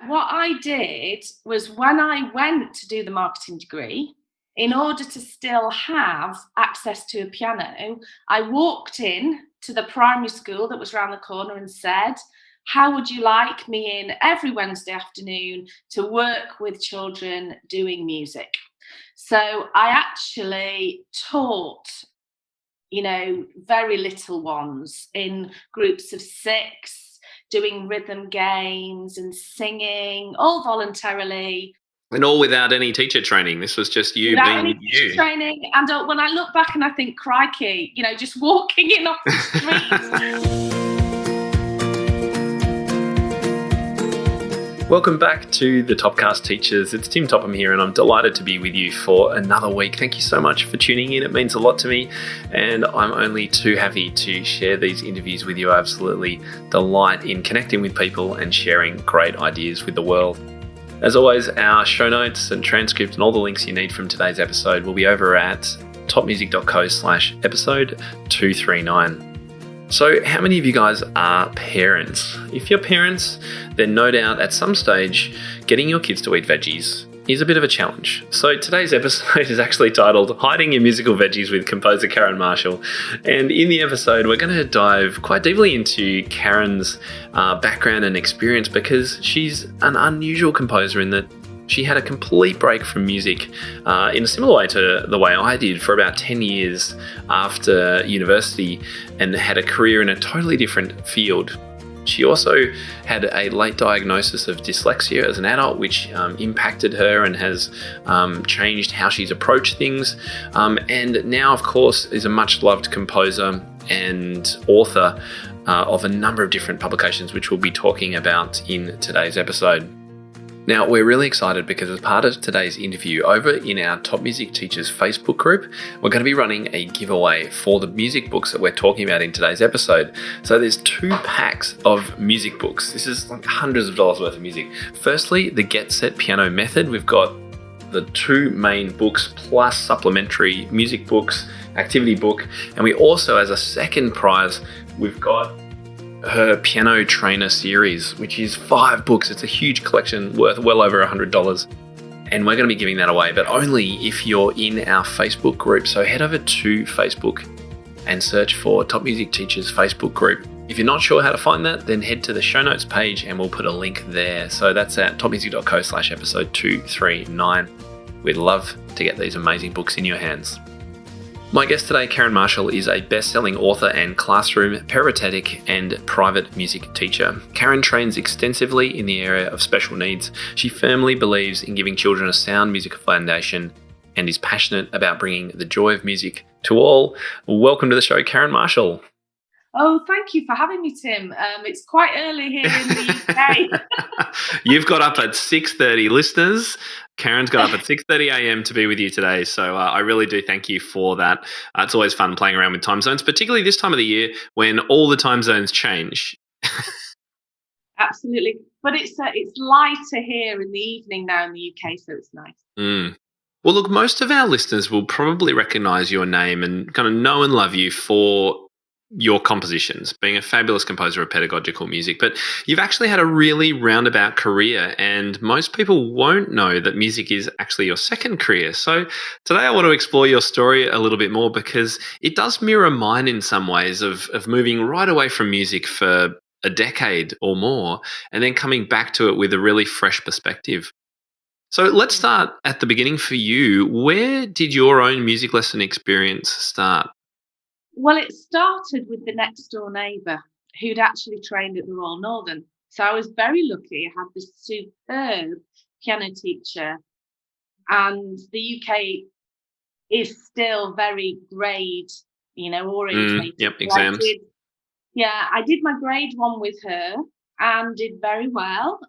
what I did was when I went to do the marketing degree, in order to still have access to a piano, I walked in to the primary school that was around the corner and said, how would you like me in every Wednesday afternoon to work with children doing music? So I actually taught, very little ones in groups of 6, doing rhythm games and singing, all voluntarily. And all without any teacher training. This was just you Without being any you. training. And when I look back and I think, crikey, just walking in off the street. Welcome back to the Topcast Teachers. It's Tim Topham here, and I'm delighted to be with you for another week. Thank you so much for tuning in. It means a lot to me, and I'm only too happy to share these interviews with you. I absolutely delight in connecting with people and sharing great ideas with the world. As always, our show notes and transcript and all the links you need from today's episode will be over at topmusic.co/episode 239. So how many of you guys are parents? If you're parents, then no doubt at some stage, getting your kids to eat veggies is a bit of a challenge. So today's episode is actually titled Hiding Your Musical Veggies with composer Karen Marshall. And in the episode, we're going to dive quite deeply into Karen's background and experience, because she's an unusual composer in that she had a complete break from music in a similar way to the way I did for about 10 years after university, and had a career in a totally different field. She also had a late diagnosis of dyslexia as an adult, which impacted her and has changed how she's approached things. And now, of course, is a much loved composer and author of a number of different publications, which we'll be talking about in today's episode. Now, we're really excited because as part of today's interview, over in our Top Music Teachers Facebook group, we're going to be running a giveaway for the music books that we're talking about in today's episode. So there's 2 packs of music books. This is like hundreds of dollars worth of music. Firstly, the Get Set Piano Method. We've got the 2 main books plus supplementary music books, activity book. And we also, as a second prize, we've got her Piano Trainer series, which is 5 books. It's a huge collection worth well over $100. And we're going to be giving that away, but only if you're in our Facebook group. So head over to Facebook and search for Top Music Teachers Facebook group. If you're not sure how to find that, then head to the show notes page and we'll put a link there. So that's at topmusic.co/episode 239. We'd love to get these amazing books in your hands. My guest today, Karen Marshall, is a best-selling author and classroom, peripatetic and private music teacher. Karen trains extensively in the area of special needs. She firmly believes in giving children a sound musical foundation and is passionate about bringing the joy of music to all. Welcome to the show, Karen Marshall. Oh, thank you for having me, Tim. It's quite early here in the UK. You've got up at 6:30, listeners. Karen's got up at 6:30 a.m. to be with you today, so I really do thank you for that. It's always fun playing around with time zones, particularly this time of the year when all the time zones change. Absolutely. But it's lighter here in the evening now in the UK, so it's nice. Well, look, most of our listeners will probably recognise your name and kind of know and love you for your compositions, being a fabulous composer of pedagogical music, but you've actually had a really roundabout career, and most people won't know that music is actually your second career. So today I want to explore your story a little bit more, because it does mirror mine in some ways of moving right away from music for a decade or more and then coming back to it with a really fresh perspective. So let's start at the beginning for you. Where did your own music lesson experience start? Well, it started with the next door neighbour who'd actually trained at the Royal Northern. So I was very lucky. I had this superb piano teacher, and the UK is still very grade, orientated. Exams. I did my grade 1 with her and did very well.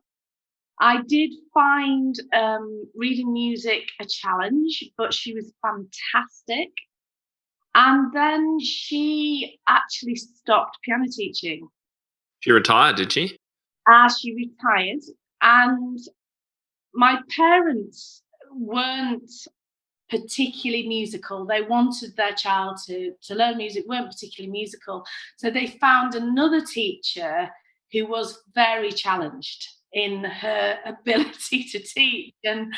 I did find reading music a challenge, but she was fantastic. And then she actually stopped piano teaching. She retired, did she? She retired. And my parents weren't particularly musical. They wanted their child to learn music, weren't particularly musical. So they found another teacher who was very challenged. in her ability to teach, and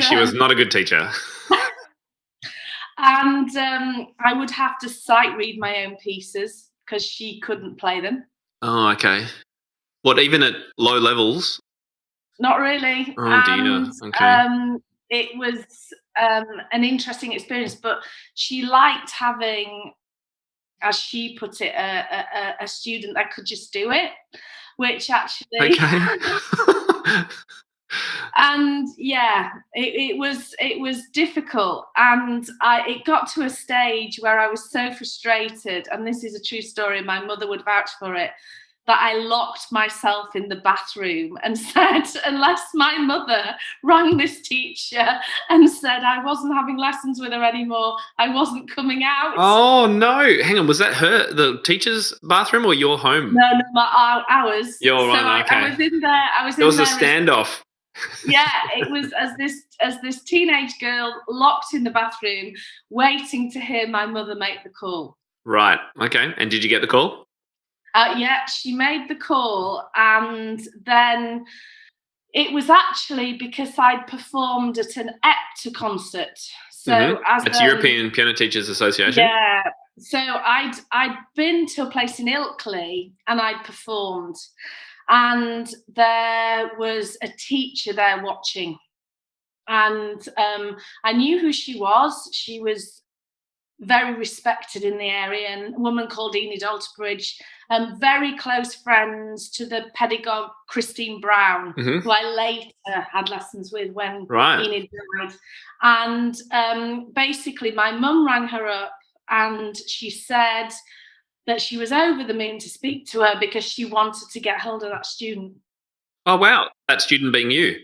She was not a good teacher. I would have to sight read my own pieces because she couldn't play them. Oh, okay. What, even at low levels? Not really. Oh dear. And Okay. it was an interesting experience, but she liked having, as she put it, a student that could just do it, which actually, Okay. and yeah, it was difficult, and it got to a stage where I was so frustrated, and this is a true story, my mother would vouch for it, that I locked myself in the bathroom and said, unless my mother rang this teacher and said I wasn't having lessons with her anymore, I wasn't coming out. Oh no! Hang on, was that the teacher's bathroom or your home? No, ours. You're So right. Okay. I was in there. There was a standoff. Yeah, it was as this teenage girl locked in the bathroom, waiting to hear my mother make the call. Right. Okay. And did you get the call? Yeah, she made the call, and then it was actually because I'd performed at an EPTA concert. So it's European Piano Teachers Association. Yeah. So I'd been to a place in Ilkley and I'd performed, and there was a teacher there watching, and I knew who she was. She was very respected in the area, and a woman called Enid Alterbridge, very close friends to the pedagogue Christine Brown, who I later had lessons with when Enid died. And basically my mum rang her up and she said that she was over the moon to speak to her because she wanted to get hold of that student. Oh wow, that student being you.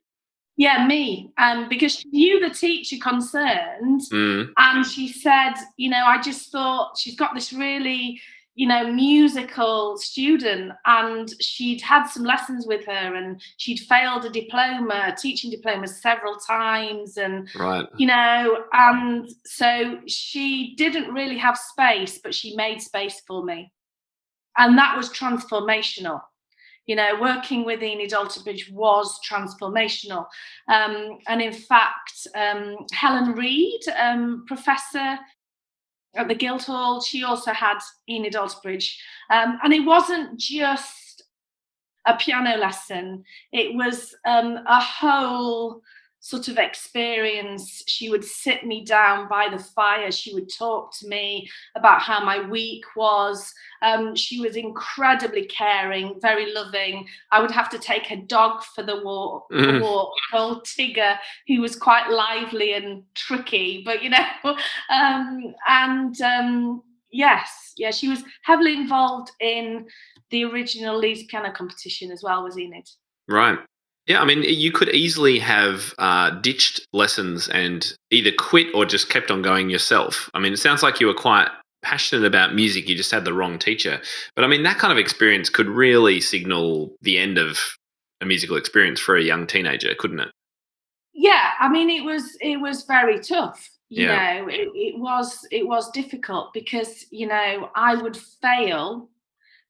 Yeah, me. Because she knew the teacher concerned, and she said, I just thought she's got this really, musical student, and she'd had some lessons with her, and she'd failed a teaching diploma several times, and and so she didn't really have space, but she made space for me, and that was transformational. Working with Enid Alterbridge was transformational. And in fact, Helen Reid, professor at the Guildhall, she also had Enid Alterbridge. And it wasn't just a piano lesson. It was a whole sort of experience. She would sit me down by the fire. She would talk to me about how my week was. She was incredibly caring, very loving. I would have to take a dog for the walk, called Tigger, who was quite lively and tricky, but yes, she was heavily involved in the original Leeds Piano Competition as well, was Enid. Right. Yeah, I mean, you could easily have ditched lessons and either quit or just kept on going yourself. I mean, it sounds like you were quite passionate about music. You just had the wrong teacher. But I mean, that kind of experience could really signal the end of a musical experience for a young teenager, couldn't it? Yeah, I mean, it was very tough. It was difficult because I would fail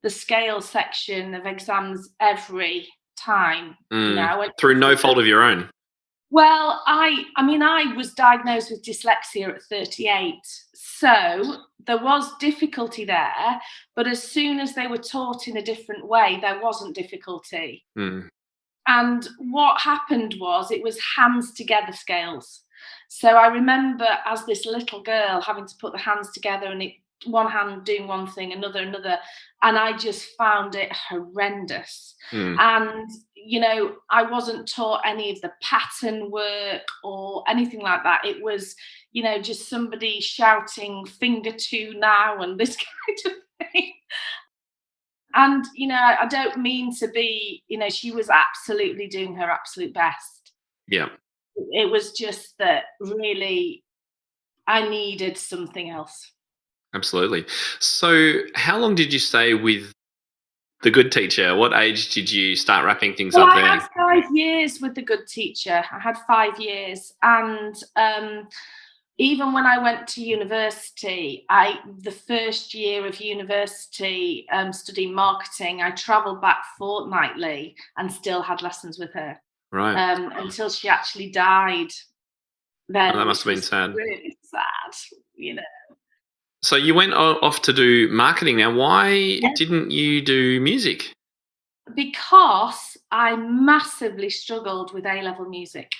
the scale section of exams every time. Through no fault of your own. Well, I was diagnosed with dyslexia at 38, so there was difficulty there, but as soon as they were taught in a different way, there wasn't difficulty. And what happened was it was hands together scales. So I remember as this little girl having to put the hands together, and one hand doing one thing, another, and I just found it horrendous. And I wasn't taught any of the pattern work or anything like that. It was just somebody shouting finger two now and this kind of thing. And I don't mean to be, she was absolutely doing her absolute best. Yeah, it was just that really I needed something else. Absolutely. So how long did you stay with the good teacher? What age did you start wrapping things up there? I had 5 years with the good teacher. I had 5 years, and even when I went to university, the first year of university, studying marketing, I travelled back fortnightly and still had lessons with her. Right. Until she actually died. Then, that must have been was sad. really sad, you know. So you went off to do marketing. Now, why didn't you do music? Because I massively struggled with A-level music.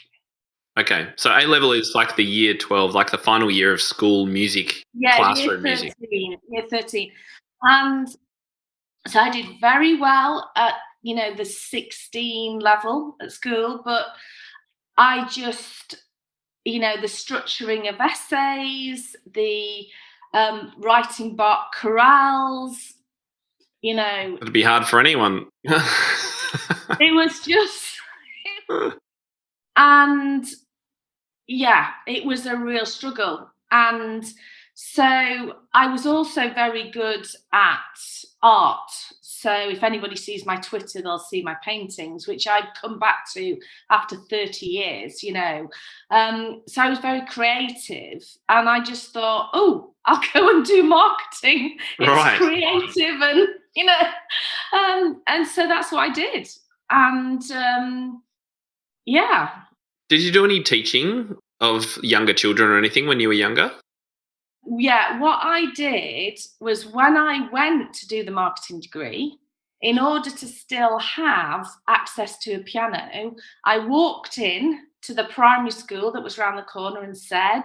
Okay, so A-level is like the year 12, like the final year of school music, classroom music. Year 13. And so I did very well at, the 16 level at school, but I just, the structuring of essays, the writing bar chorales, It'd be hard for anyone. it was just, and yeah, it was a real struggle. And so I was also very good at art. So if anybody sees my Twitter, they'll see my paintings, which I've come back to after 30 years, So I was very creative, and I just thought, oh, I'll go and do marketing. It's creative, and and so that's what I did. And yeah. Did you do any teaching of younger children or anything when you were younger? Yeah, what I did was, when I went to do the marketing degree, in order to still have access to a piano, I walked in to the primary school that was around the corner and said,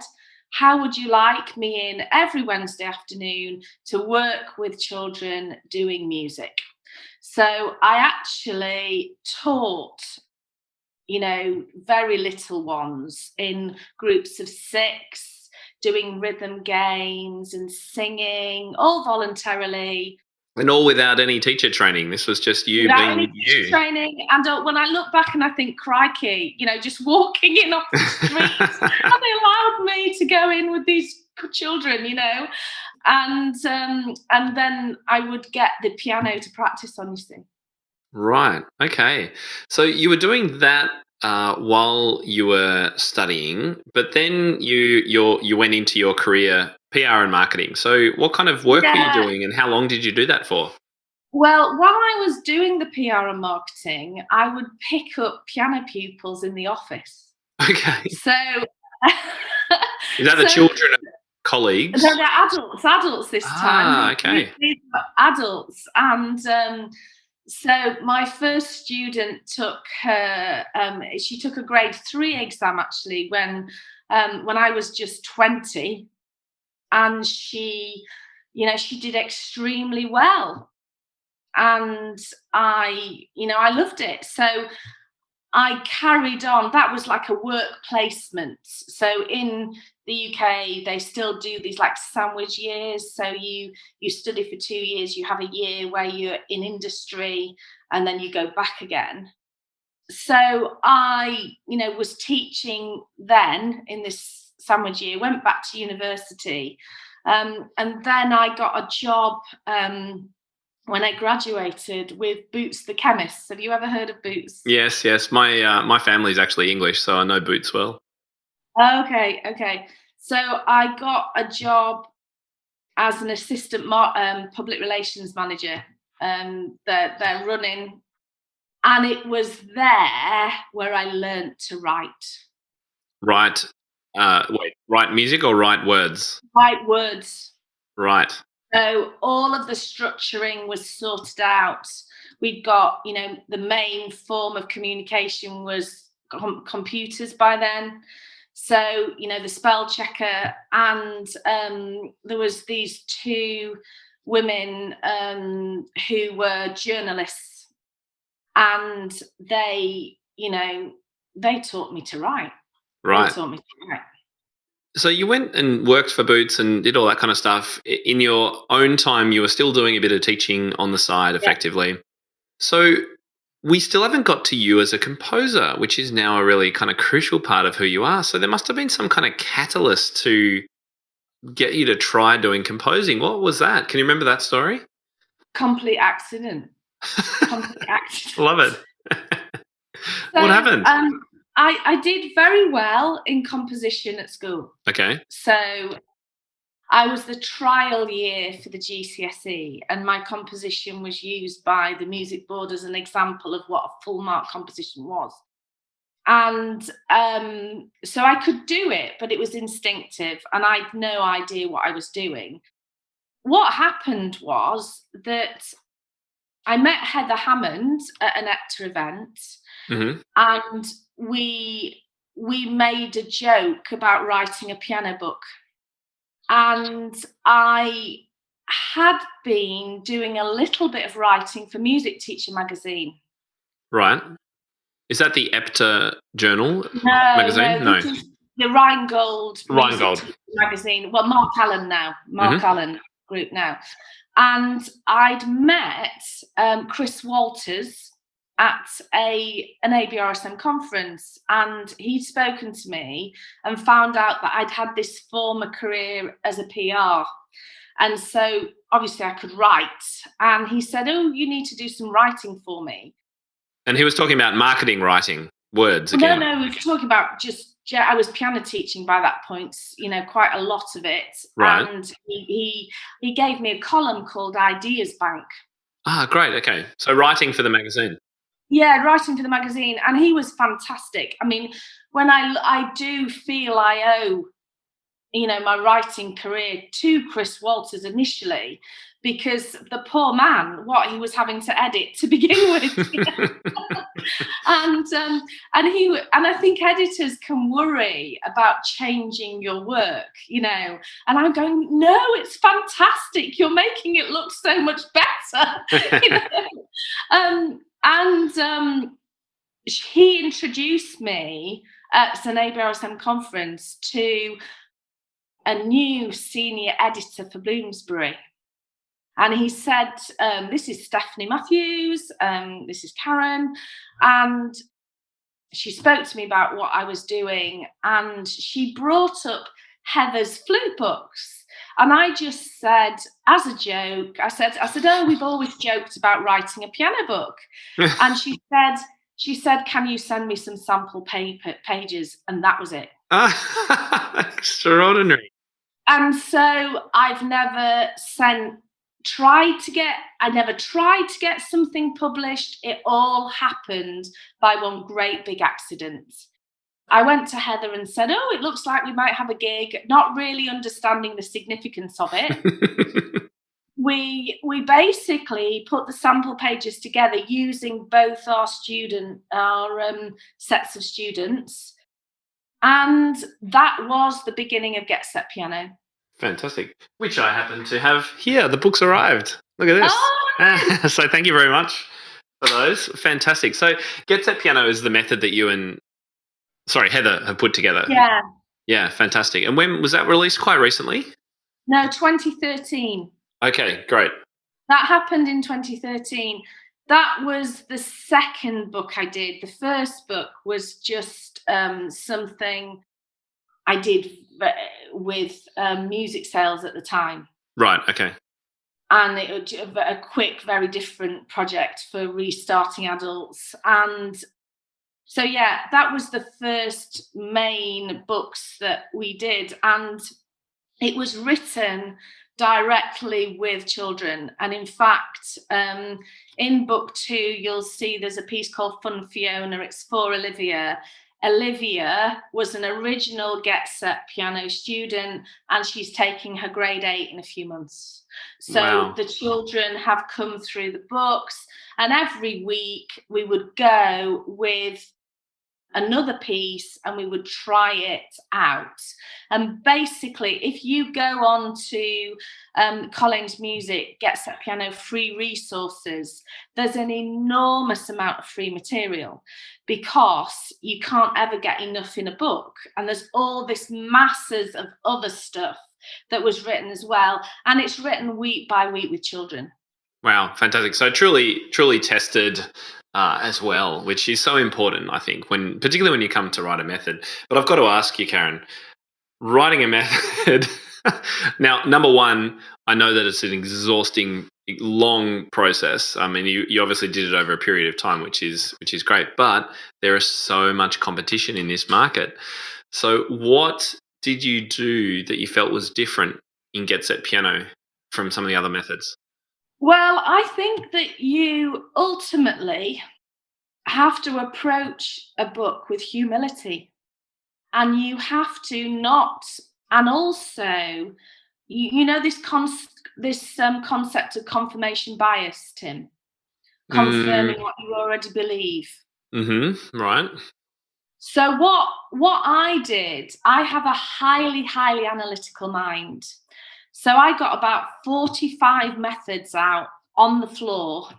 how would you like me in every Wednesday afternoon to work with children doing music? So I actually taught, very little ones in groups of 6, doing rhythm games and singing, all voluntarily. And all without any teacher training. This was just you Without being any you. teacher training. And when I look back and I think, crikey, just walking in off the street, and they allowed me to go in with these children, and then I would get the piano to practice on, you see. Right. Okay. So you were doing that while you were studying, but then you went into your career, PR and marketing. So what kind of work were you doing, and how long did you do that for? Well, while I was doing the PR and marketing, I would pick up piano pupils in the office. Okay. So is that the children of colleagues? They're adults this time. Okay. These adults. And so my first student took her, she took a grade 3 exam actually when I was just 20, and she did extremely well, and I loved it. So I carried on. That was like a work placement. So in the UK, they still do these like sandwich years. So you study for 2 years, you have a year where you're in industry, and then you go back again. So I, was teaching then in this sandwich year, went back to university, and then I got a job when I graduated with Boots the Chemist. Have you ever heard of Boots? Yes. My family's actually English, so I know Boots well. Okay. So I got a job as an assistant public relations manager. They're running, and it was there where I learnt to write. Write music or write words? Write words. Right. So all of the structuring was sorted out. We'd got, the main form of communication was computers by then. So, the spell checker, and there was these 2 women who were journalists, and they taught me to write. Right. They taught me to write. So you went and worked for Boots and did all that kind of stuff. In your own time, you were still doing a bit of teaching on the side effectively. Yeah. So we still haven't got to you as a composer, which is now a really kind of crucial part of who you are. So there must have been some kind of catalyst to get you to try doing composing. What was that? Can you remember that story? Complete accident. Complete accident. Love it. What happened? I did very well in composition at school. Okay. So I was the trial year for the GCSE, and my composition was used by the music board as an example of what a full mark composition was. And so I could do it, but it was instinctive, and I had no idea what I was doing. What happened was that I met Heather Hammond at an actor event, Mm-hmm. and we made a joke about writing a piano book. And I had been doing a little bit of writing for Music Teacher magazine. Right. Is that the EPTA journal magazine? No, this is the Rheingold Rheingold Teacher magazine. Well, Mark Allen now, Mark Mm-hmm. Allen group now. And I'd met Chris Walters at an ABRSM conference, and he'd spoken to me and found out that I'd had this former career as a PR. And so obviously I could write. And he said, "Oh, you need to do some writing for me." And he was talking about marketing writing, words again. No, we were talking about I was piano teaching by that point, quite a lot of it. Right. And he gave me a column called Ideas Bank. Ah, great. Okay. So writing for the magazine. Yeah, writing for the magazine. And he was fantastic. I mean, when I do feel I owe, my writing career to Chris Walters initially, because the poor man, what he was having to edit to begin with. And I think editors can worry about changing your work, and I'm going, no, it's fantastic. You're making it look so much better. He introduced me at an ABRSM conference to a new senior editor for Bloomsbury. And he said, this is Stephanie Matthews, this is Karen. And she spoke to me about what I was doing, and she brought up Heather's flute books. And I just said, as a joke, I said, "Oh, we've always joked about writing a piano book." And she said, "Can you send me some sample pages?" And that was it. Extraordinary. And so I've never tried to get something published. It all happened by one great big accident. I went to Heather and said, "Oh, it looks like we might have a gig," not really understanding the significance of it. We basically put the sample pages together using both our sets of students. And that was the beginning of Get Set Piano. Fantastic. Which I happen to have here. The book's arrived. Look at this. Oh! So thank you very much for those. Fantastic. So Get Set Piano is the method that you and Heather have put together. Yeah. Yeah, fantastic. And when was that released? Quite recently? No, 2013. Okay, great. That happened in 2013. That was the second book I did. The first book was just something I did with music sales at the time. Right, okay. And it was a quick, very different project for restarting adults. And so, yeah, that was the first main books that we did. And it was written directly with children. And in fact, in book 2, you'll see there's a piece called Fun Fiona. It's for Olivia. Olivia was an original Get Set Piano student, and she's taking her grade 8 in a few months. So wow. The children have come through the books, and every week we would go with another piece and we would try it out. And basically, if you go on to Collins Music, Get Set Piano free resources, there's an enormous amount of free material because you can't ever get enough in a book. And there's all this masses of other stuff that was written as well. And it's written week by week with children. Wow, fantastic. So truly tested as well, which is so important, I think, particularly when you come to write a method. But I've got to ask you, Karen, writing a method. Now, number one, I know that it's an exhausting long process. I mean, you obviously did it over a period of time, which is great. But there is so much competition in this market. So, what did you do that you felt was different in Get Set Piano from some of the other methods? Well, I think that you ultimately have to approach a book with humility, and you have to not, and also, you know, this concept of confirmation bias, Tim, Mm, confirming what you already believe. right. So what I did, I have a highly analytical mind. So I got about 45 methods out on the floor.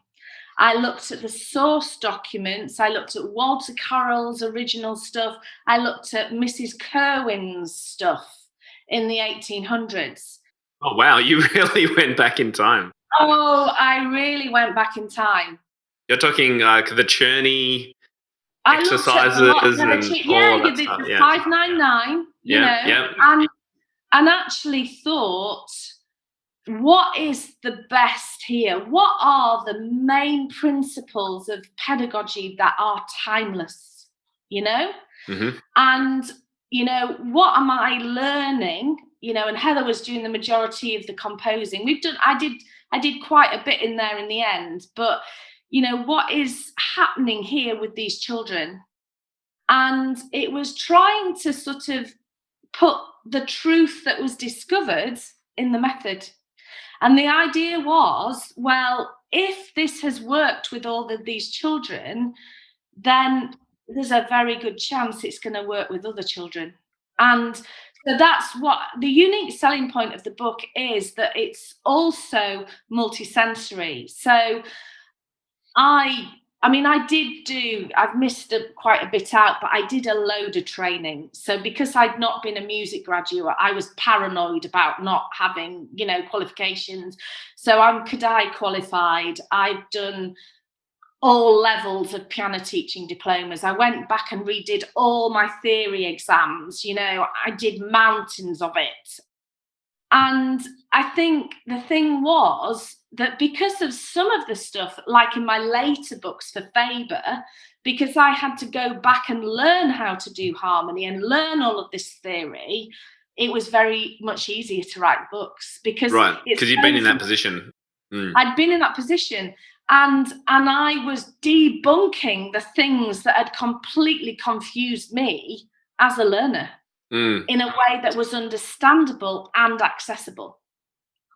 I looked at the source documents. I looked at Walter Carroll's original stuff. I looked at Mrs. Kerwin's stuff in the 1800s. Oh wow, you really went back in time. Oh, I really went back in time. You're talking like the Churney I looked at the lot, exercises and yeah, all of that stuff. the Yeah, 599, you yeah, know, yeah. and actually thought, what is the best here? What are the main principles of pedagogy that are timeless, you know? Mm-hmm. And, you know, what am I learning? You know, and Heather was doing the majority of the composing. I did quite a bit in there in the end, but, you know, what is happening here with these children? And it was trying to sort of put the truth that was discovered in the method. And the idea was, well, if this has worked with all of these children, then there's a very good chance it's going to work with other children. And so that's what the unique selling point of the book is, that it's also multisensory. So I mean, I've missed quite a bit out, but I did a load of training. So because I'd not been a music graduate, I was paranoid about not having, you know, qualifications. So I'm Kadai qualified. I've done all levels of piano teaching diplomas. I went back and redid all my theory exams. You know, I did mountains of it. And I think the thing was that because of some of the stuff, like in my later books for Faber, because I had to go back and learn how to do harmony and learn all of this theory, it was very much easier to write books because Right, it's because you've been in that position. Mm. I'd been in that position, and I was debunking the things that had completely confused me as a learner in a way that was understandable and accessible,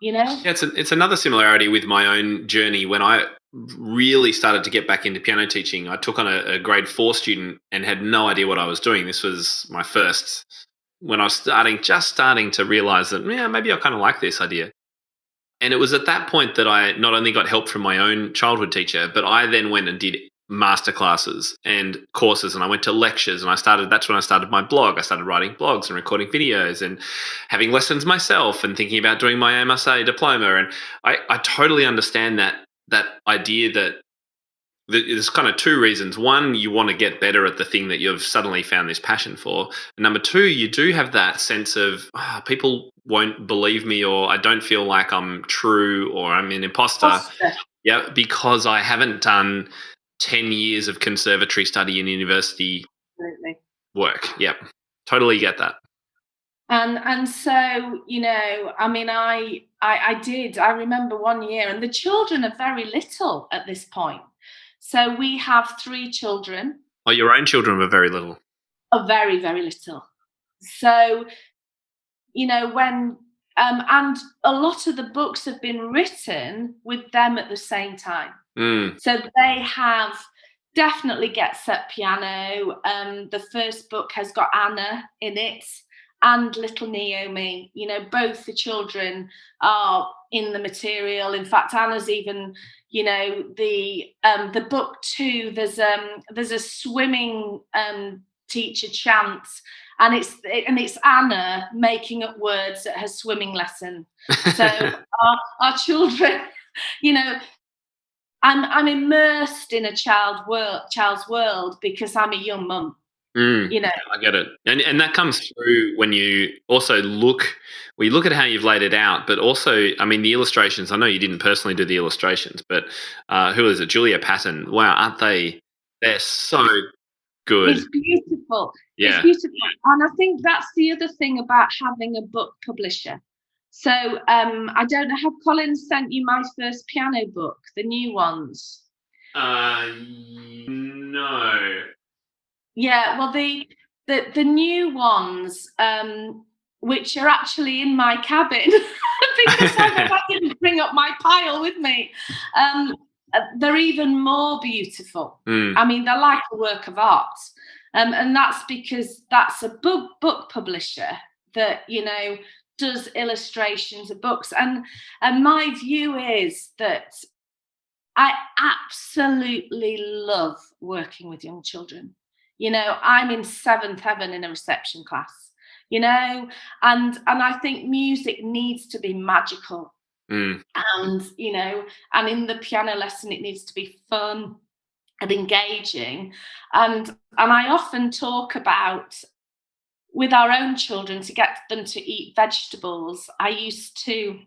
you know? Yeah, it's another similarity with my own journey. When I really started to get back into piano teaching, I took on a grade 4 student and had no idea what I was doing. This was my first, when I was just starting to realize that, yeah, maybe I kind of like this idea. And it was at that point that I not only got help from my own childhood teacher, but I then went and did master classes and courses, and I went to lectures, and that's when I started my blog. I started writing blogs and recording videos and having lessons myself and thinking about doing my MSA diploma. And I totally understand that idea that there's kind of two reasons. One, you want to get better at the thing that you've suddenly found this passion for. And number two, you do have that sense of people won't believe me, or I don't feel like I'm true, or I'm an imposter. Yeah, because I haven't done 10 years of conservatory study and university work. Yep, totally get that. And so, you know, I mean, I remember one year, and the children are very little at this point. So we have 3 children. Oh, your own children were very little. Are very little. So, you know, when and a lot of the books have been written with them at the same time. So they have definitely Get Set Piano. The first book has got Anna in it and Little Naomi. You know, both the children are in the material. In fact, Anna's even, you know, the book too. There's a swimming teacher chant, and it's Anna making up words at her swimming lesson. So our children, you know, I'm immersed in a child's world because I'm a young mum. Mm, you know. I get it. And that comes through when you also look at how you've laid it out, but also, I mean, the illustrations, I know you didn't personally do the illustrations, but who is it? Julia Patton. Wow, aren't they? They're so good. It's beautiful. It's Yeah. beautiful. And I think that's the other thing about having a book publisher. So I don't know, have Colin sent you my first piano book, the new ones? No. Yeah, well, the new ones, which are actually in my cabin, because I didn't bring up my pile with me. They're even more beautiful. I mean, they're like a work of art, and that's because that's a book publisher that, you know, does illustrations of books. And my view is that I absolutely love working with young children. You know, I'm in seventh heaven in a reception class, you know, and I think music needs to be magical. And, you know, and in the piano lesson, it needs to be fun and engaging. And I often talk about, with our own children, to get them to eat vegetables, I used to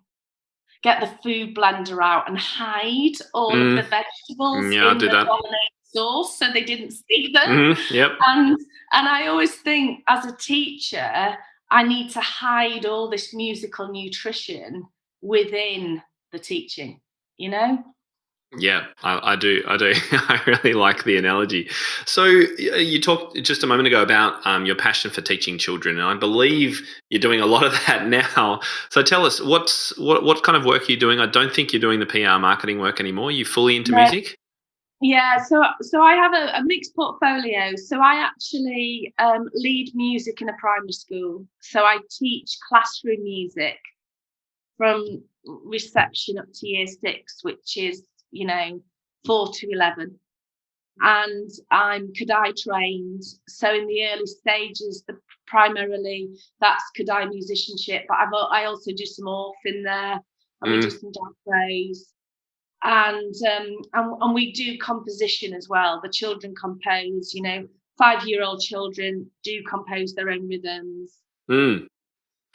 get the food blender out and hide all of the vegetables Yeah, I'll in do the that. bolognese sauce so they didn't see them. Yep. And I always think, as a teacher, I need to hide all this musical nutrition within the teaching, you know? Yeah, I do. I really like the analogy. So you talked just a moment ago about your passion for teaching children, and I believe you're doing a lot of that now. So tell us, what kind of work are you doing? I don't think you're doing the PR marketing work anymore. Are you fully into No. music? Yeah, so I have a mixed portfolio. So I actually lead music in a primary school. So I teach classroom music from reception up to year 6, which is, you know, 4 to 11. And I'm Kadai trained. So in the early stages, primarily that's Kadai musicianship, but I also do some orff in there, and we do some jazz plays. And we do composition as well. The children compose, you know, 5-year-old children do compose their own rhythms.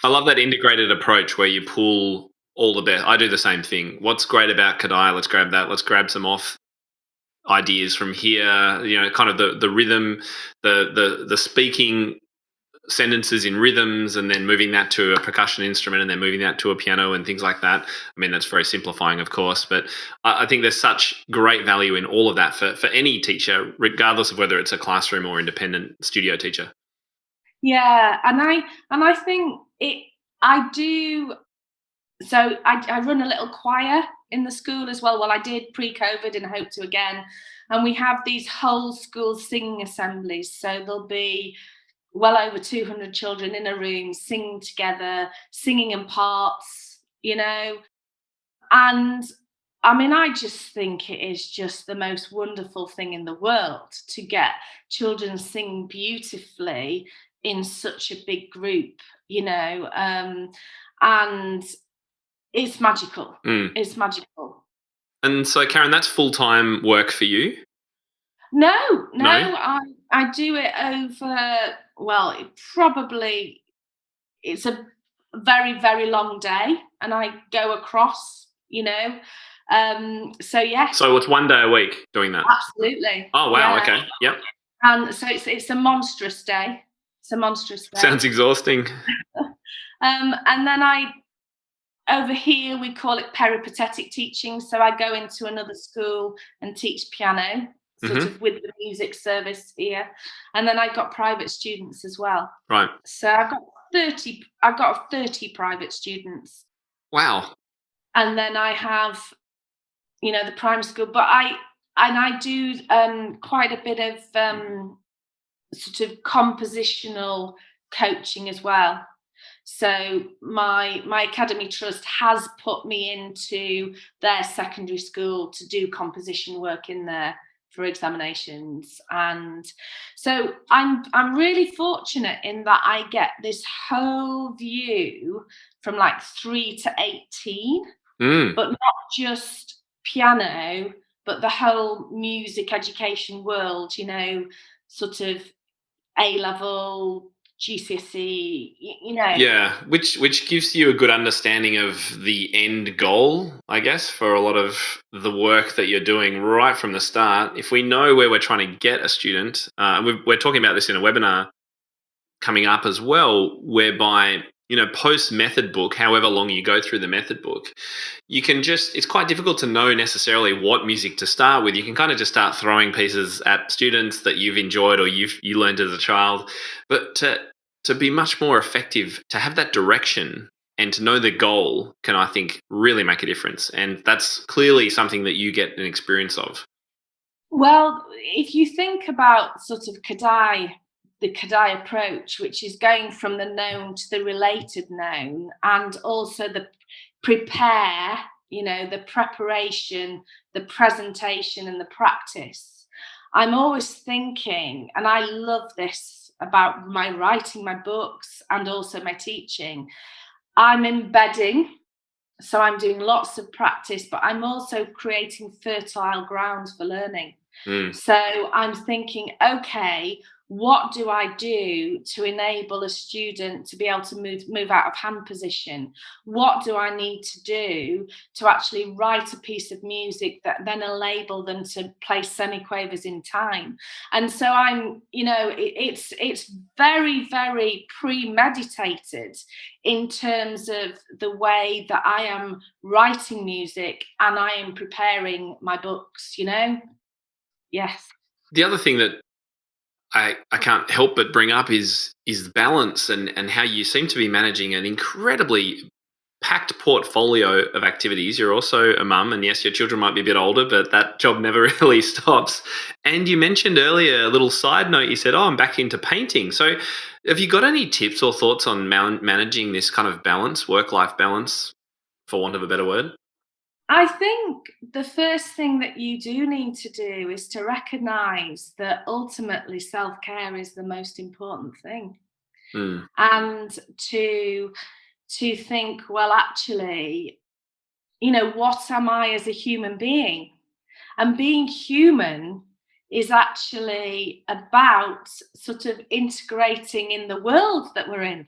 I love that integrated approach where you pull all the best. I do the same thing. What's great about Kadai? Let's grab that. Let's grab some off ideas from here. You know, kind of the rhythm, the speaking sentences in rhythms, and then moving that to a percussion instrument, and then moving that to a piano and things like that. I mean, that's very simplifying, of course, but I think there's such great value in all of that for any teacher, regardless of whether it's a classroom or independent studio teacher. Yeah, and I think I do. So I run a little choir in the school as well. Well, I did pre-COVID and hope to again. And we have these whole school singing assemblies. So there'll be well over 200 children in a room singing together, singing in parts, you know. And I mean, I just think it is just the most wonderful thing in the world to get children singing beautifully in such a big group, you know. And it's magical. It's magical. And so, Karen, that's full-time work for you? No, No? I do it over, well, it's a very, very long day, and I go across, you know. So yes, So it's one day a week doing that? absolutely. Oh, wow, Yeah. okay, yep. And so it's a monstrous day. It's a monstrous day. Sounds exhausting. And then over here we call it peripatetic teaching. So I go into another school and teach piano, sort of with the music service here. And then I got private students as well. Right. So I've got 30 private students. Wow. And then I have, you know, the primary school, but I do quite a bit of sort of compositional coaching as well. So my academy trust has put me into their secondary school to do composition work in there for examinations. And so I'm really fortunate in that I get this whole view from like 3 to 18, but not just piano, but the whole music education world, you know, sort of A-level, GCSE, you know. Yeah, which gives you a good understanding of the end goal, I guess, for a lot of the work that you're doing right from the start. If we know where we're trying to get a student, we're talking about this in a webinar coming up as well, whereby, post method book, however long you go through the method book, it's quite difficult to know necessarily what music to start with. You can kind of just start throwing pieces at students that you've enjoyed or you learned as a child. But to be much more effective, to have that direction and to know the goal can, I think, really make a difference. And that's clearly something that you get an experience of. Well, if you think about sort of the Kadai approach, which is going from the known to the related known, and also the prepare, the preparation, the presentation, and the practice. I'm always thinking, and I love this about my writing my books and also my teaching, I'm embedding. So I'm doing lots of practice, but I'm also creating fertile ground for learning. So I'm thinking, okay, what do I do to enable a student to be able to move out of hand position? What do I need to do to actually write a piece of music that then enable them to play semiquavers in time? And so I'm, it's very, very premeditated in terms of the way that I am writing music and I am preparing my books, Yes. The other thing that I can't help but bring up is balance and how you seem to be managing an incredibly packed portfolio of activities. You're also a mum, and yes, your children might be a bit older, but that job never really stops. And you mentioned earlier, a little side note, you said, I'm back into painting. So have you got any tips or thoughts on managing this kind of balance, work-life balance, for want of a better word? I think the first thing that you do need to do is to recognize that ultimately self-care is the most important thing. And to think, well, actually, what am I as a human being? And being human is actually about sort of integrating in the world that we're in.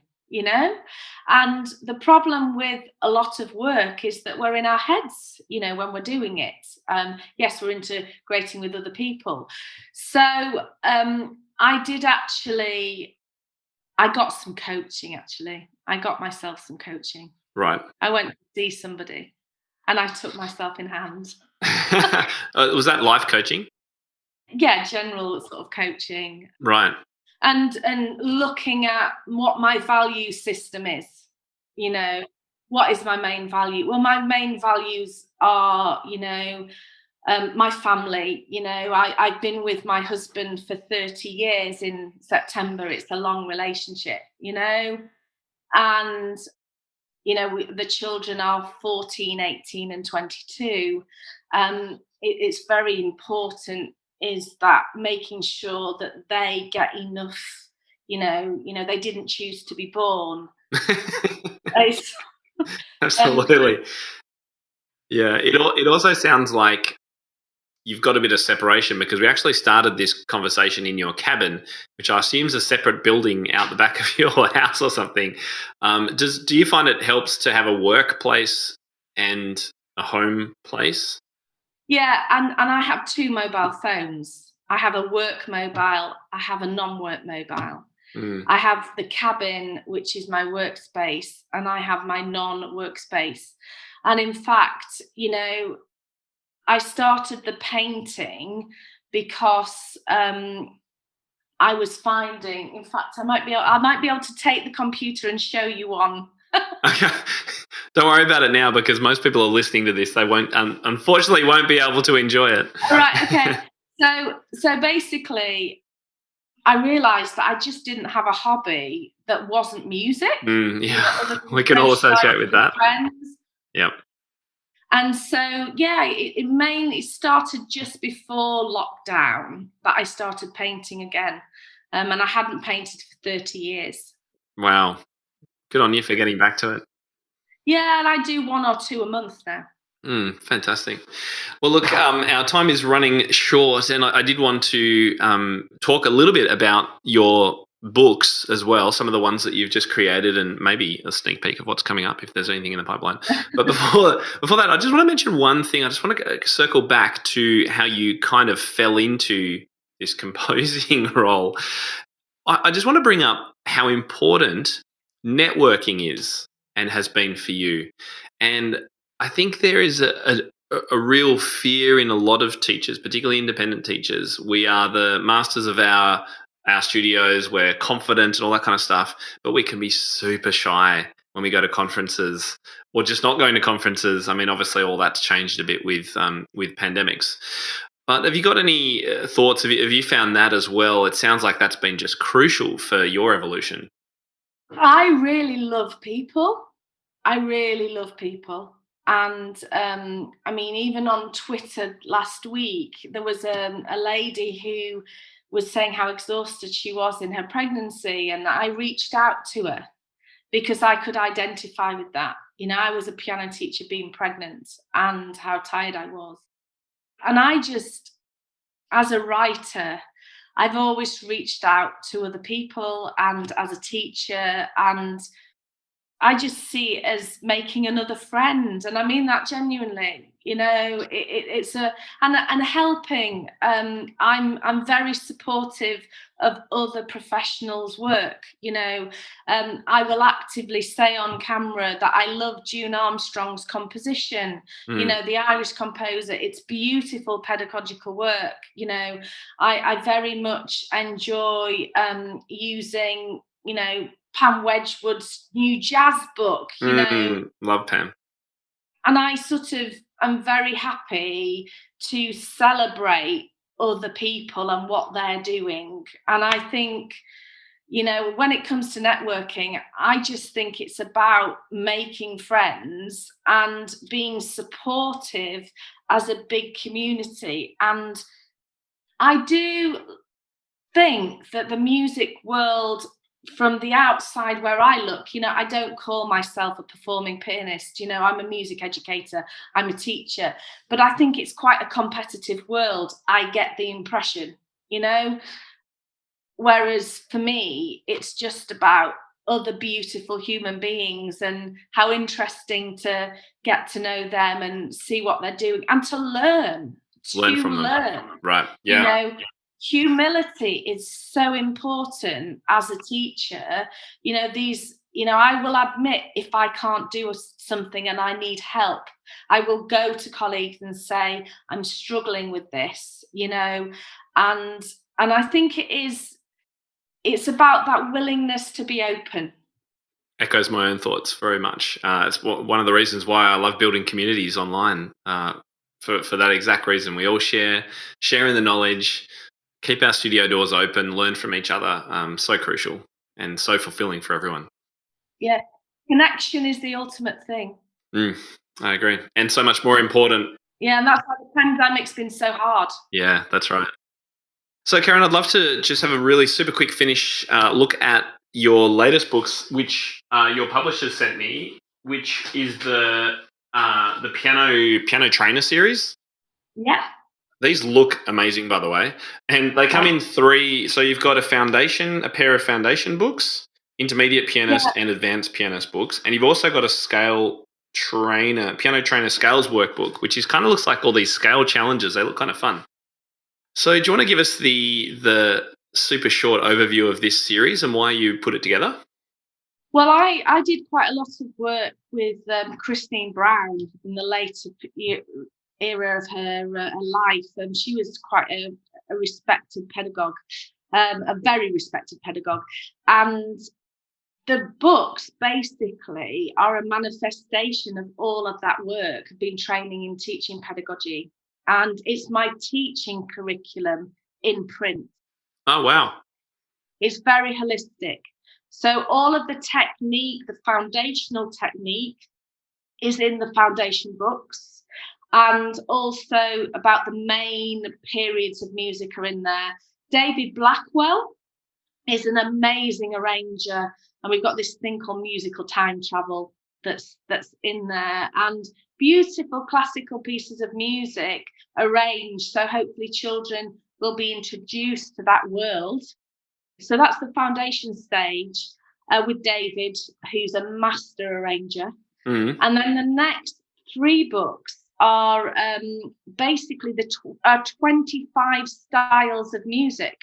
And the problem with a lot of work is that we're in our heads, when we're doing it. Yes, we're integrating with other people. So I got some coaching, actually. I got myself some coaching. Right. I went to see somebody and I took myself in hand. Was that life coaching? Yeah, general sort of coaching. Right. And looking at what my value system is, what is my main value? Well, my main values are, my family. I've been with my husband for 30 years in September. It's a long relationship, and, the children are 14, 18 and 22. It's very important is that making sure that they get enough, they didn't choose to be born. Absolutely. Yeah, it also sounds like you've got a bit of separation, because we actually started this conversation in your cabin, which I assume is a separate building out the back of your house or something. Do you find it helps to have a workplace and a home place? Yeah, and I have two mobile phones. I have a work mobile, I have a non-work mobile. I have the cabin, which is my workspace, and I have my non-workspace. And in fact, I started the painting because I was finding, in fact, I might be able to take the computer and show you one. Okay. Don't worry about it now, because most people are listening to this. They unfortunately won't be able to enjoy it. All right. Okay. So basically, I realised that I just didn't have a hobby that wasn't music. Yeah, we can all associate with that. Friends. Yep. And so, yeah, it started just before lockdown that I started painting again. And I hadn't painted for 30 years. Wow. Good on you for getting back to it. Yeah, and I do 1 or 2 a month now. Fantastic. Well, look, our time is running short, and I did want to talk a little bit about your books as well, some of the ones that you've just created, and maybe a sneak peek of what's coming up if there's anything in the pipeline. But before that, I just want to mention one thing. I just want to circle back to how you kind of fell into this composing role. I just want to bring up how important networking is and has been for you. And I think there is a real fear in a lot of teachers, particularly independent teachers. We are the masters of our studios, we're confident and all that kind of stuff, but we can be super shy when we go to conferences or just not going to conferences. I mean, obviously all that's changed a bit with pandemics. But have you got any thoughts? Have you found that as well? It sounds like that's been just crucial for your evolution. I really love people. I really love people. And I mean, even on Twitter last week, there was a lady who was saying how exhausted she was in her pregnancy. And I reached out to her because I could identify with that. You know, I was a piano teacher being pregnant and how tired I was. And I just, as a writer, I've always reached out to other people and as a teacher, and I just see it as making another friend, and I mean that genuinely. You know, it's a and helping. I'm very supportive of other professionals' work. You know, I will actively say on camera that I love June Armstrong's composition. You know, the Irish composer. It's beautiful pedagogical work. You know, I very much enjoy using. You know, Pam Wedgwood's new jazz book, you know. Love Pam. And I sort of am very happy to celebrate other people and what they're doing. And I think, you know, when it comes to networking, I just think it's about making friends and being supportive as a big community. And I do think that the music world, from the outside where I look, you know, I don't call myself a performing pianist. You know, I'm a music educator, I'm a teacher, but I think it's quite a competitive world. I get the impression, you know, whereas for me, it's just about other beautiful human beings and how interesting to get to know them and see what they're doing and to learn. Learn from them. Right. Yeah. You know, humility is so important as a teacher. You know, I will admit if I can't do something and I need help, I will go to colleagues and say, I'm struggling with this, you know, and I think it's about that willingness to be open. Echoes my own thoughts very much. It's one of the reasons why I love building communities online, for that exact reason. We all sharing the knowledge, keep our studio doors open, learn from each other. So crucial and so fulfilling for everyone. Yeah. Connection is the ultimate thing. I agree. And so much more important. Yeah, and that's why the pandemic's been so hard. Yeah, that's right. So, Karen, I'd love to just have a really super quick finish look at your latest books, which your publisher sent me, which is the piano trainer series. Yeah. These look amazing, by the way, and they come in three. So you've got a pair of foundation books, intermediate pianist and advanced pianist books, and you've also got a piano trainer scales workbook, which is kind of looks like all these scale challenges. They look kind of fun. So do you want to give us the super short overview of this series and why you put it together? Well, I did quite a lot of work with Christine Brown in the later era of her life, and she was quite a respected pedagogue, a very respected pedagogue. And the books basically are a manifestation of all of that work. I've been training in teaching pedagogy, and it's my teaching curriculum in print. Oh, wow. It's very holistic. So all of the technique, the foundational technique, is in the foundation books, and also about the main periods of music are in there. David Blackwell is an amazing arranger, and we've got this thing called musical time travel that's in there, and beautiful classical pieces of music arranged, so hopefully children will be introduced to that world. So that's the foundation stage with David, who's a master arranger. Mm. And then the next 3 books are basically the 25 styles of music.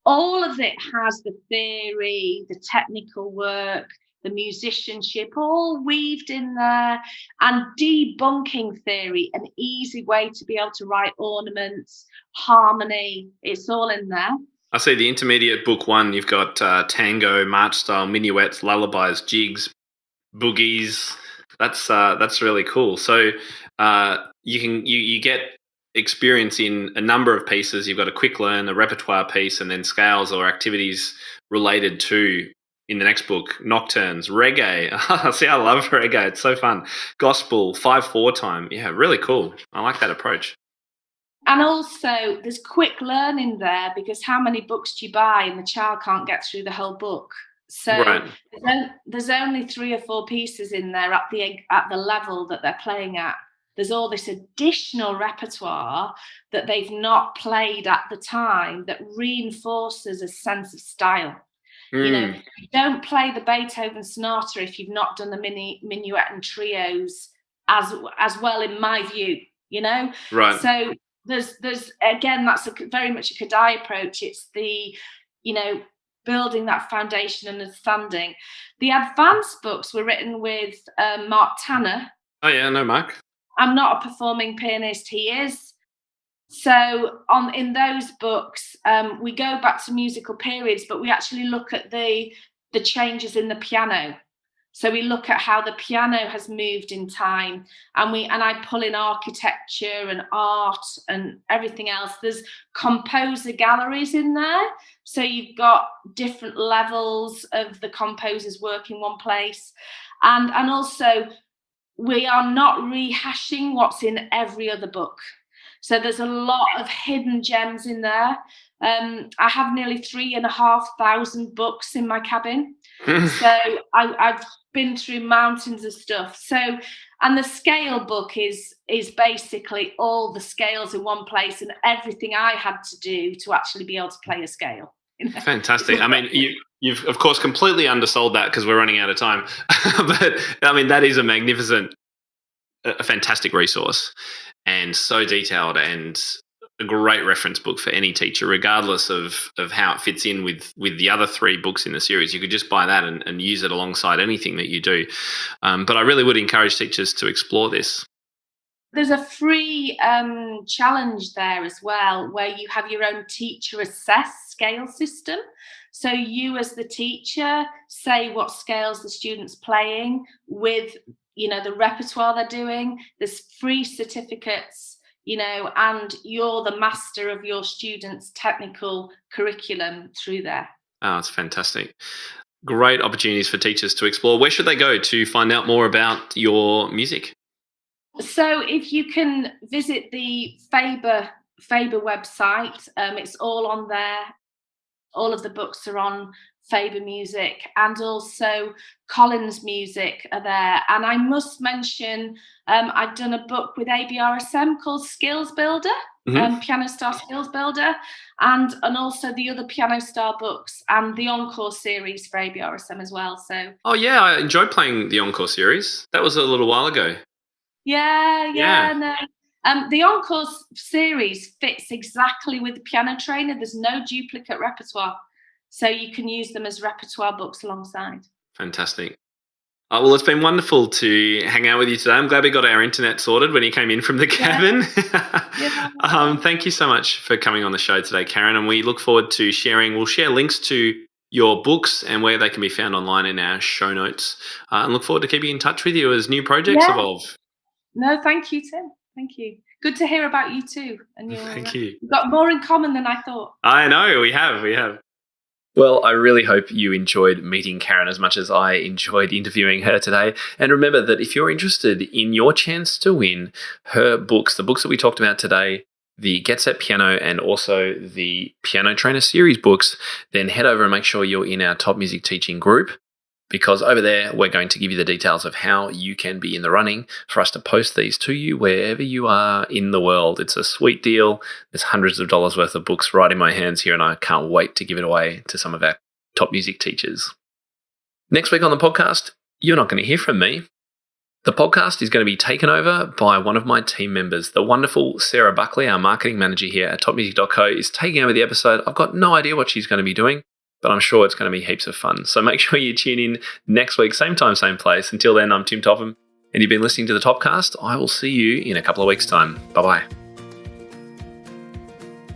All of it has the theory, the technical work, the musicianship, all weaved in there, and debunking theory, an easy way to be able to write ornaments, harmony, it's all in there. I see the intermediate book 1, you've got tango, march style, minuets, lullabies, jigs, boogies. That's really cool. So you get experience in a number of pieces. You've got a quick learn, a repertoire piece, and then scales or activities related to, in the next book, nocturnes, reggae. See, I love reggae. It's so fun. Gospel, 5/4 time. Yeah, really cool. I like that approach. And also, there's quick learning there, because how many books do you buy and the child can't get through the whole book? So Right. there's only 3 or 4 pieces in there at the level that they're playing at. There's all this additional repertoire that they've not played at the time that reinforces a sense of style. You know, you don't play the Beethoven sonata if you've not done the minuet and trios as well, in my view. You know, Right. So there's again, that's very much a Kadai approach. It's the, building that foundation and understanding. The advanced books were written with Mark Tanner. Oh yeah, no, Mark. I'm not a performing pianist, he is. So in those books, we go back to musical periods, but we actually look at the changes in the piano. So we look at how the piano has moved in time, and I pull in architecture and art and everything else. There's composer galleries in there. So you've got different levels of the composer's work in one place. And also, we are not rehashing what's in every other book. So there's a lot of hidden gems in there. I have nearly 3,500 books in my cabin. So I've been through mountains of stuff. So, and the scale book is basically all the scales in one place and everything I had to do to actually be able to play a scale. Fantastic. I mean, you've of course completely undersold that because we're running out of time. But I mean, that is a fantastic resource, and so detailed, and a great reference book for any teacher, regardless of how it fits in with the other 3 books in the series. You could just buy that and use it alongside anything that you do. But I really would encourage teachers to explore this. There's a free challenge there as well, where you have your own teacher assessed scale system. So you, as the teacher, say what scales the student's playing with, the repertoire they're doing. There's free certificates, and you're the master of your students' technical curriculum through there. Oh, it's fantastic. Great opportunities for teachers to explore. Where should they go to find out more about your music? So if you can visit the Faber website, it's all on there. All of the books are on Faber Music, and also Collins Music are there. And I must mention, I've done a book with ABRSM called Skills Builder, Piano Star Skills Builder, and also the other Piano Star books and the Encore series for ABRSM as well. So. Oh yeah, I enjoyed playing the Encore series. That was a little while ago. Yeah. No. The Encore series fits exactly with the piano trainer. There's no duplicate repertoire, so you can use them as repertoire books alongside. Fantastic. Well, it's been wonderful to hang out with you today. I'm glad we got our internet sorted when you came in from the cabin. Yeah. Thank you so much for coming on the show today, Karen, and we look forward to sharing. We'll share links to your books and where they can be found online in our show notes, and look forward to keeping in touch with you as new projects evolve. No, thank you, Tim. Thank you. Good to hear about you too. And thank you. You've got more in common than I thought. I know, we have. Well, I really hope you enjoyed meeting Karen as much as I enjoyed interviewing her today. And remember that if you're interested in your chance to win her books, the books that we talked about today, the Get Set Piano and also the Piano Trainer series books, then head over and make sure you're in our Top Music Teaching group. because over there we're going to give you the details of how you can be in the running for us to post these to you wherever you are in the world. It's a sweet deal. There's hundreds of dollars worth of books right in my hands here, and I can't wait to give it away to some of our top music teachers. Next week on the podcast, you're not going to hear from me. The podcast is going to be taken over by one of my team members. The wonderful Sarah Buckley, our marketing manager here at topmusic.co, is taking over the episode. I've got no idea what she's going to be doing, but I'm sure it's going to be heaps of fun. So make sure you tune in next week, same time, same place. Until then, I'm Tim Topham, and you've been listening to the Topcast. I will see you in a couple of weeks' time. Bye-bye.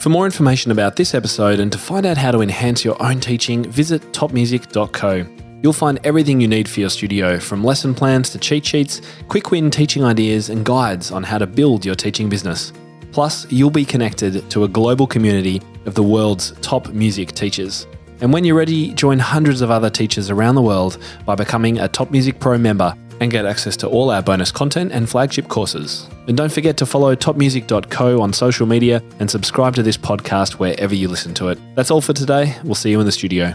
For more information about this episode and to find out how to enhance your own teaching, visit topmusic.co. You'll find everything you need for your studio, from lesson plans to cheat sheets, quick win teaching ideas, and guides on how to build your teaching business. Plus, you'll be connected to a global community of the world's top music teachers. And when you're ready, join hundreds of other teachers around the world by becoming a Top Music Pro member and get access to all our bonus content and flagship courses. And don't forget to follow topmusic.co on social media and subscribe to this podcast wherever you listen to it. That's all for today. We'll see you in the studio.